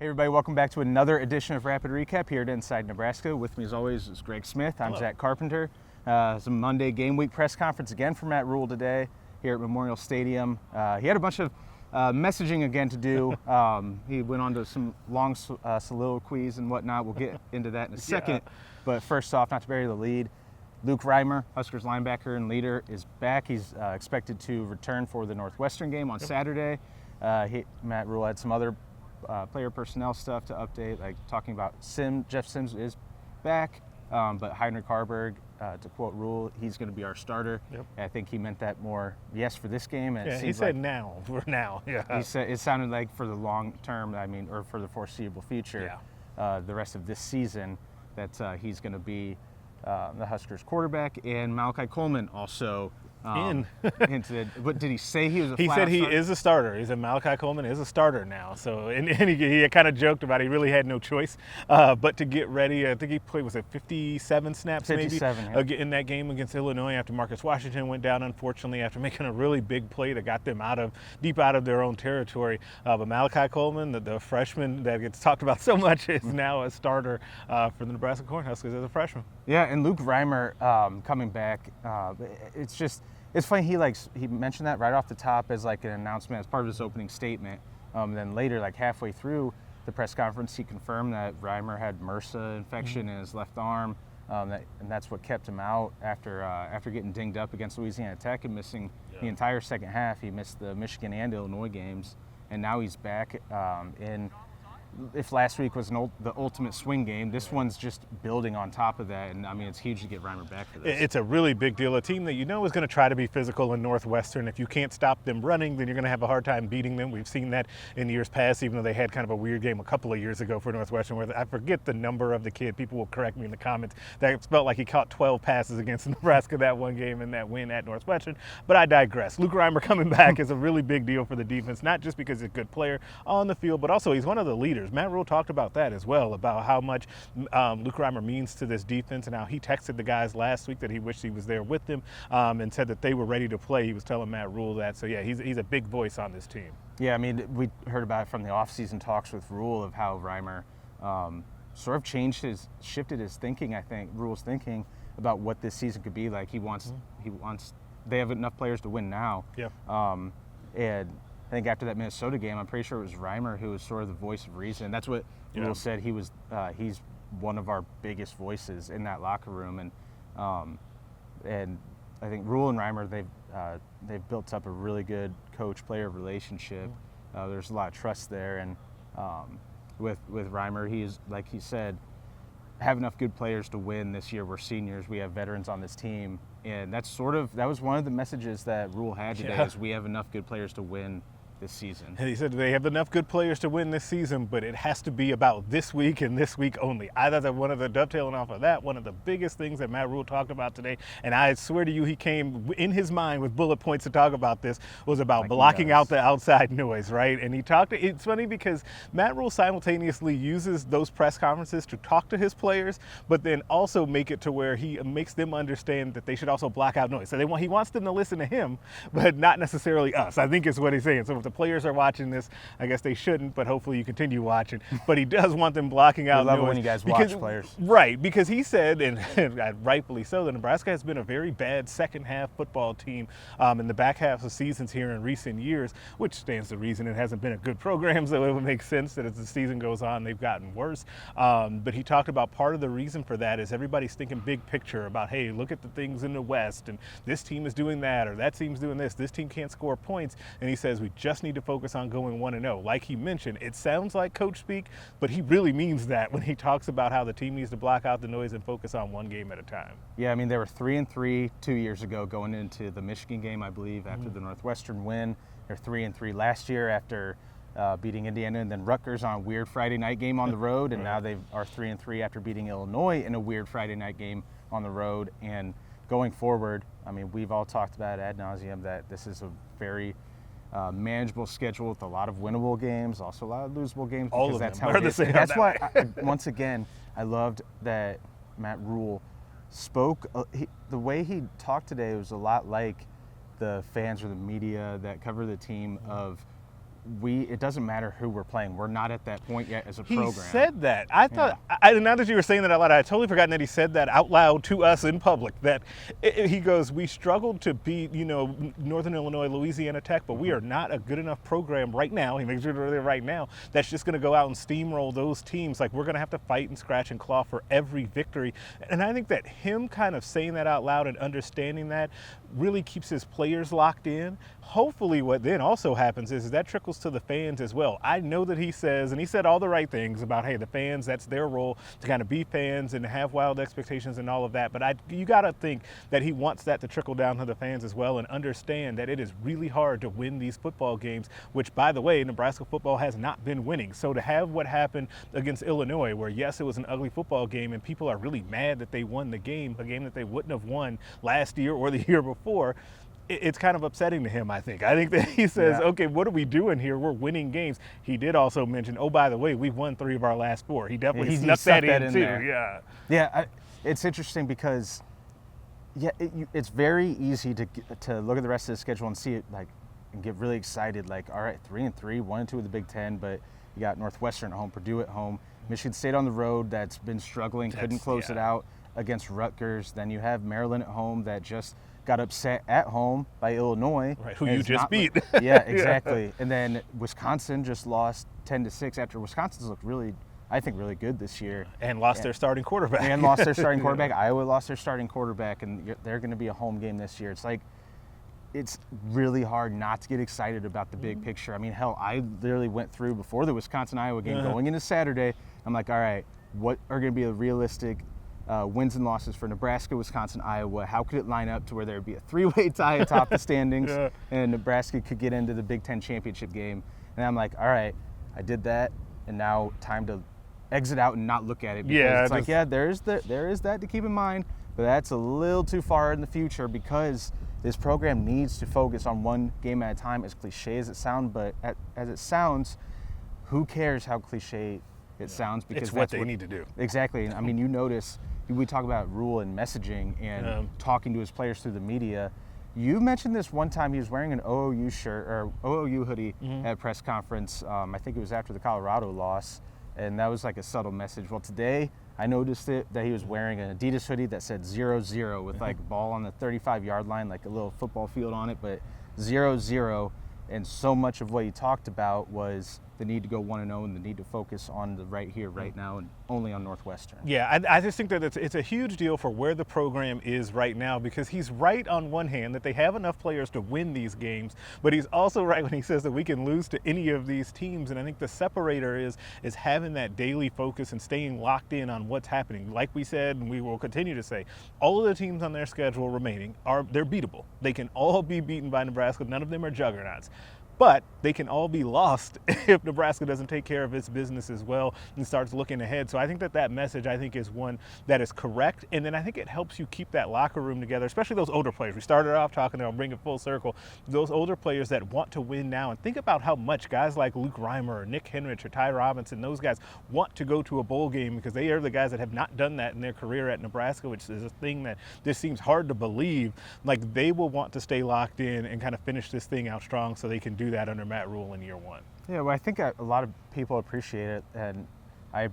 Hey everybody, welcome back to another edition of Rapid Recap here at Inside Nebraska. With me as always is Greg Smith. I'm Zack Carpenter. It's a Monday game week press conference again for Matt Rhule today here at Memorial Stadium. He had a bunch of messaging again to do. He went on to some long soliloquies and whatnot. We'll get into that in a second. But first off, not to bury the lead, Luke Reimer, Huskers linebacker and leader, is back. He's expected to return for the Northwestern game on Saturday. Matt Rhule had some other player personnel stuff to update, like talking about Jeff Sims is back, but Heinrich Harburg, to quote Rhule, he's going to be our starter. I think he meant that more, yes, for this game. And he said now, for now. He said it sounded like for the long term, or for the foreseeable future, the rest of this season, that he's going to be the Huskers quarterback. And Malachi Coleman also what did he say? He was a He said he is a starter. He said Malachi Coleman is a starter now. So and he kind of joked about it. He really had no choice but to get ready. I think he played, was it 57 snaps 57, maybe in that game against Illinois after Marcus Washington went down, unfortunately, after making a really big play that got them deep out of their own territory. But Malachi Coleman, the freshman that gets talked about so much, is now a starter for the Nebraska Cornhuskers as a freshman. Yeah, and Luke Reimer coming back, it's funny, he mentioned that right off the top as like an announcement as part of his opening statement. Then later, like halfway through the press conference, he confirmed that Reimer had MRSA infection in his left arm, and that's what kept him out after getting dinged up against Louisiana Tech and missing the entire second half. He missed the Michigan and Illinois games, and now he's back if last week was the ultimate swing game, this one's just building on top of that. And, it's huge to get Reimer back for this. It's a really big deal. A team that is going to try to be physical in Northwestern. If you can't stop them running, then you're going to have a hard time beating them. We've seen that in years past, even though they had kind of a weird game a couple of years ago for Northwestern, where I forget the number of the kid. People will correct me in the comments. That felt like he caught 12 passes against Nebraska that one game in that win at Northwestern. But I digress. Luke Reimer coming back is a really big deal for the defense, not just because he's a good player on the field, but also he's one of the leaders. Matt Rhule talked about that as well, about how much Luke Reimer means to this defense, and how he texted the guys last week that he wished he was there with them, and said that they were ready to play. He was telling Matt Rhule that. So, he's a big voice on this team. Yeah, we heard about it from the offseason talks with Rhule of how Reimer sort of shifted his thinking, I think, Rhule's thinking about what this season could be like. He wants they have enough players to win now. And I think after that Minnesota game, I'm pretty sure it was Reimer who was sort of the voice of reason. That's what Rhule said. He's one of our biggest voices in that locker room, and I think Rhule and Reimer, they've built up a really good coach-player relationship. There's a lot of trust there, and with Reimer, he's, like he said, have enough good players to win this year. We're seniors. We have veterans on this team, and that was one of the messages that Rhule had today. Is we have enough good players to win this season. And he said they have enough good players to win this season, but it has to be about this week and this week only. I thought that dovetailing off of that, one of the biggest things that Matt Rhule talked about today, and I swear to you, he came in his mind with bullet points to talk about this, was about blocking out the outside noise, right? And it's funny because Matt Rhule simultaneously uses those press conferences to talk to his players, but then also make it to where he makes them understand that they should also block out noise. So he wants them to listen to him, but not necessarily us, I think is what he's saying. So if the players are watching this, I guess they shouldn't, but hopefully you continue watching. But he does want them blocking out noise. I love it when you guys watch players. Right, because he said, and rightfully so, that Nebraska has been a very bad second half football team in the back half of seasons here in recent years, which stands to reason it hasn't been a good program, so it would make sense that as the season goes on, they've gotten worse. But he talked about part of the reason for that is everybody's thinking big picture about, hey, look at the things in the West, and this team is doing that, or that team's doing this team can't score points. And he says we just need to focus on going 1-0. Like he mentioned, it sounds like coach speak, but he really means that when he talks about how the team needs to block out the noise and focus on one game at a time. Yeah, they were 3-3 2 years ago going into the Michigan game, I believe, after the Northwestern win. They're 3-3 last year after beating Indiana, and then Rutgers on a weird Friday night game on the road, and now they are 3-3 after beating Illinois in a weird Friday night game on the road. And going forward, we've all talked about ad nauseum that this is a very manageable schedule with a lot of winnable games, also a lot of losable games. All of that's them how are the same. That's why, once again, I loved that Matt Rhule spoke. The way he talked today was a lot like the fans or the media that cover the team of it doesn't matter who we're playing. We're not at that point yet as a program. He said that. I thought, now that you were saying that out loud, I had totally forgotten that he said that out loud to us in public. That he goes, we struggled to beat, Northern Illinois, Louisiana Tech, but we are not a good enough program right now. He makes it right now. That's just going to go out and steamroll those teams. Like, we're going to have to fight and scratch and claw for every victory. And I think that him kind of saying that out loud and understanding that really keeps his players locked in. Hopefully what then also happens is that trickles to the fans as well. I know that he says, and he said all the right things about, hey, the fans, that's their role to kind of be fans and have wild expectations and all of that. But you got to think that he wants that to trickle down to the fans as well and understand that it is really hard to win these football games, which, by the way, Nebraska football has not been winning. So to have what happened against Illinois, where, yes, it was an ugly football game and people are really mad that they won the game, a game that they wouldn't have won last year or the year before, it's kind of upsetting to him, I think. I think that he says, okay, what are we doing here? We're winning games. He did also mention, oh, by the way, we've won 3 of our last 4. He definitely snuck that in too. There. Yeah, it's interesting because, it's very easy to look at the rest of the schedule and see it and get really excited. Like, all right, 3-3, 1-2 with the Big Ten, but you got Northwestern at home, Purdue at home, Michigan State on the road that's been struggling, couldn't close it out against Rutgers. Then you have Maryland at home that just got upset at home by Illinois. Right, who you just beat. Yeah, exactly. And then Wisconsin just lost 10-6 after Wisconsin's looked really good this year. And lost their starting quarterback. Iowa lost their starting quarterback, and they're going to be a home game this year. It's like, it's really hard not to get excited about the big picture. I mean, hell, I literally went through before the Wisconsin-Iowa game, going into Saturday, I'm like, all right, what are going to be the realistic wins and losses for Nebraska, Wisconsin, Iowa? How could it line up to where there would be a 3-way tie atop the standings and Nebraska could get into the Big Ten championship game? And I'm like, all right, I did that, and now time to exit out and not look at it. Because there is that to keep in mind, but that's a little too far in the future because this program needs to focus on one game at a time, as cliche as it sounds, but as it sounds, who cares how cliche it sounds? Because it's what they need to do. Exactly. I mean, you notice, we talk about Rhule and messaging and talking to his players through the media. You mentioned this one time he was wearing an OOU shirt or OOU hoodie at a press conference. I think it was after the Colorado loss, and that was like a subtle message. Well, today I noticed that he was wearing an Adidas hoodie that said 0-0 with like ball on the 35-yard line, like a little football field on it, but 0-0. And so much of what he talked about was the need to go 1-0 and the need to focus on the right here, right now, and only on Northwestern. Yeah, I just think that it's a huge deal for where the program is right now, because he's right on one hand that they have enough players to win these games, but he's also right when he says that we can lose to any of these teams. And I think the separator is having that daily focus and staying locked in on what's happening. Like we said, and we will continue to say, all of the teams on their schedule remaining they're beatable. They can all be beaten by Nebraska. None of them are juggernauts. But they can all be lost if Nebraska doesn't take care of its business as well and starts looking ahead. So I think that message, is one that is correct. And then I think it helps you keep that locker room together, especially those older players. We started off talking about, bring it full circle, those older players that want to win now. And think about how much guys like Luke Reimer or Nick Henrich or Ty Robinson, those guys want to go to a bowl game because they are the guys that have not done that in their career at Nebraska, which is a thing that just seems hard to believe. Like, they will want to stay locked in and kind of finish this thing out strong so they can do that under Matt Rhule in year one. Yeah, well, I think a lot of people appreciate it, and I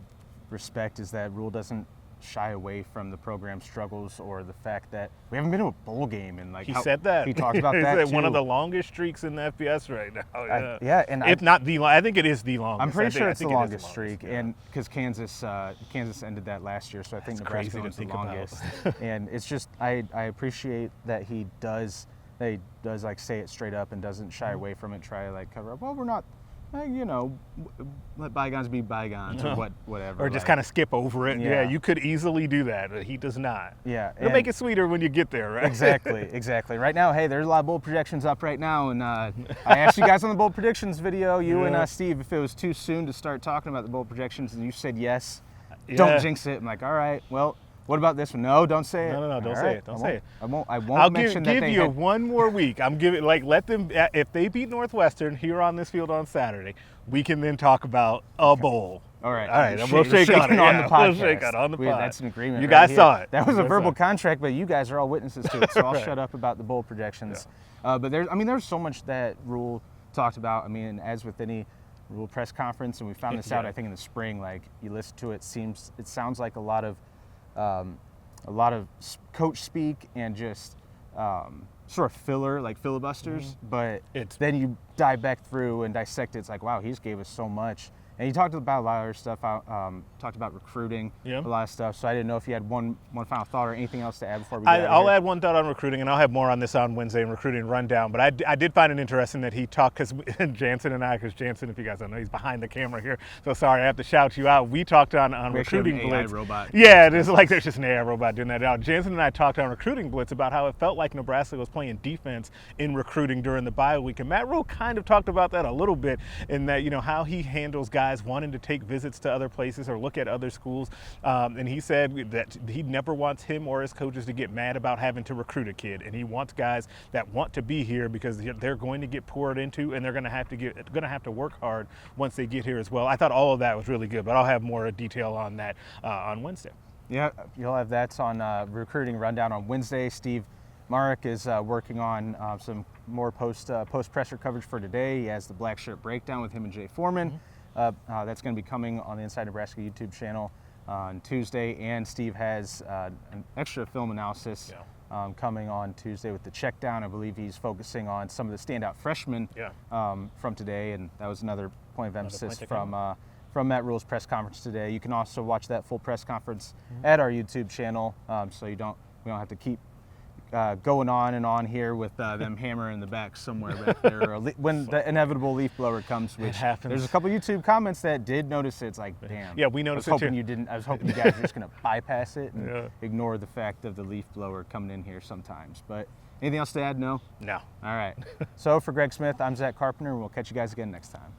respect is that Rhule doesn't shy away from the program struggles or the fact that we haven't been to a bowl game. And like he said that. He talked about that too. One of the longest streaks in the FBS right now. And if not the longest, I think it is the longest. I'm pretty sure it's the longest streak, and because Kansas ended that last year, so I think Nebraska was the longest. And it's just I appreciate that he does like say it straight up and doesn't shy away from it, try to like cover up. Well, we're not, let bygones be bygones or whatever. Or just kind of skip over it. Yeah, you could easily do that, but he does not. Yeah. It'll make it sweeter when you get there, right? Exactly. Right now, hey, there's a lot of bowl projections up right now, and I asked you guys on the bowl predictions video, and Steve, if it was too soon to start talking about the bowl projections, and you said yes. Don't jinx it. I'm like, all right, well, what about this one? No, don't say it. No, don't say it. Don't say it. I won't mention that. I'll give you one more week. I'm giving, let them, if they beat Northwestern here on this field on Saturday, we can then talk about a bowl. All right. We'll shake on it. On the podcast. We'll shake on the podcast. That's an agreement. You guys saw it. That was a verbal contract, but you guys are all witnesses to it, so I'll shut up about the bowl projections. But there's so much that Rhule talked about. I mean, as with any Rhule press conference, and we found this out, I think, in the spring. Like, you listen to it, it sounds like a lot of coach speak and just sort of filler, like filibusters. But then you dive back through and dissect it. It's like, wow, he's gave us so much. And he talked about a lot of other stuff. Talked about recruiting, a lot of stuff. So I didn't know if you had one final thought or anything else to add before we get out of here. I'll add one thought on recruiting, and I'll have more on this on Wednesday in recruiting rundown. But I did find it interesting that he talked, because Jansen and I, because Jansen, if you guys don't know, he's behind the camera here. So sorry, I have to shout you out. We talked on recruiting blitz. AI robot. Yeah, there's just an AI robot doing that. Now, Jansen and I talked on recruiting blitz about how it felt like Nebraska was playing defense in recruiting during the bye week, and Matt Rhule kind of talked about that a little bit in that, how he handles guys wanting to take visits to other places or look at other schools. And he said that he never wants him or his coaches to get mad about having to recruit a kid. And he wants guys that want to be here because they're going to get poured into, and they're going to have to work hard once they get here as well. I thought all of that was really good, but I'll have more detail on that on Wednesday. Yeah, you'll have that on recruiting rundown on Wednesday. Steve Marek is working on some more post-pressure coverage for today. He has the Black Shirt Breakdown with him and Jay Foreman. That's going to be coming on the Inside Nebraska YouTube channel on Tuesday, and Steve has an extra film analysis coming on Tuesday with the check down. I believe he's focusing on some of the standout freshmen from today, and that was another point of emphasis from Matt Rhule's press conference today. You can also watch that full press conference at our YouTube channel, so we don't have to keep going on and on here with them hammer in the back somewhere back there, or when the inevitable leaf blower comes, which happens. There's a couple YouTube comments that did notice it. It's like, damn. Yeah, we noticed it too. I was hoping you guys were just going to bypass it and ignore the fact of the leaf blower coming in here sometimes. But anything else to add? No? No. All right. So for Greg Smith, I'm Zack Carpenter, and we'll catch you guys again next time.